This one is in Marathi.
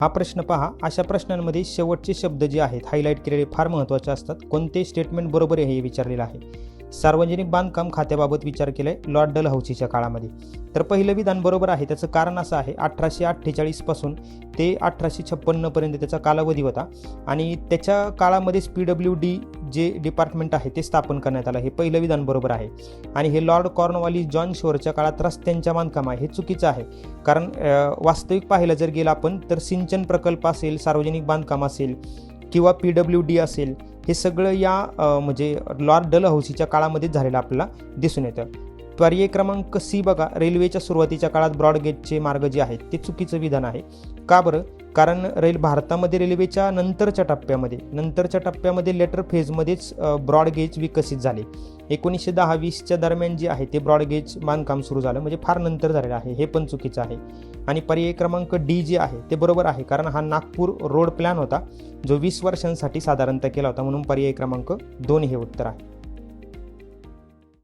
हा प्रश्न पहा. अशा प्रश्नांमध्ये शेवटचे शब्द जे आहेत हायलाईट केलेले फार महत्त्वाचे असतात. कोणते स्टेटमेंट बरोबर आहे हे विचारलेलं आहे. सार्वजनिक बांधकाम खात्याबाबत विचार केलाय लॉर्ड डलहौसीच्या काळामध्ये. तर पहिलं विधान बरोबर आहे. त्याचं कारण असं आहे 1848 पासून ते 1856 पर्यंत त्याचा कालावधी होता आणि त्याच्या काळामध्येच PWD जे डिपार्टमेंट आहे ते स्थापन करण्यात आलं. हे पहिलं विधान बरोबर आहे. आणि हे लॉर्ड कॉर्नवॉलिस जॉन शोरच्या काळात रस्त्यांच्या बांधकाम आहे हे चुकीचं आहे. कारण वास्तविक पाहायला जर गेलं आपण तर सिंचन प्रकल्प असेल, सार्वजनिक बांधकाम असेल किंवा PWD असेल, हे सगळं या म्हणजे लॉर्ड डलहौसीच्या काळामध्येच झालेलं आपल्याला दिसून येतं. पर्याय क्रमांक C बघा. रेल्वेच्या सुरुवातीच्या काळात ब्रॉडगेजचे मार्ग जे आहेत ते चुकीचं विधान आहे. का बरं? कारण भारतामध्ये रेल्वेच्या नंतरच्या टप्प्यामध्ये लेटर फेजमध्येच ब्रॉडगेज विकसित झाले. 1910-20च्या दरम्यान जे आहे ते ब्रॉडगेज बांधकाम सुरू झालं, म्हणजे फार नंतर झालेलं आहे. हे पण चुकीचं आहे. आणि पर्याय क्रमांक D जे आहे ते बरोबर आहे, कारण हा नागपूर रोड प्लॅन होता जो 20 वर्षांसाठी साधारणतः केला होता, म्हणून पर्याय क्रमांक 2 हे उत्तर आहे.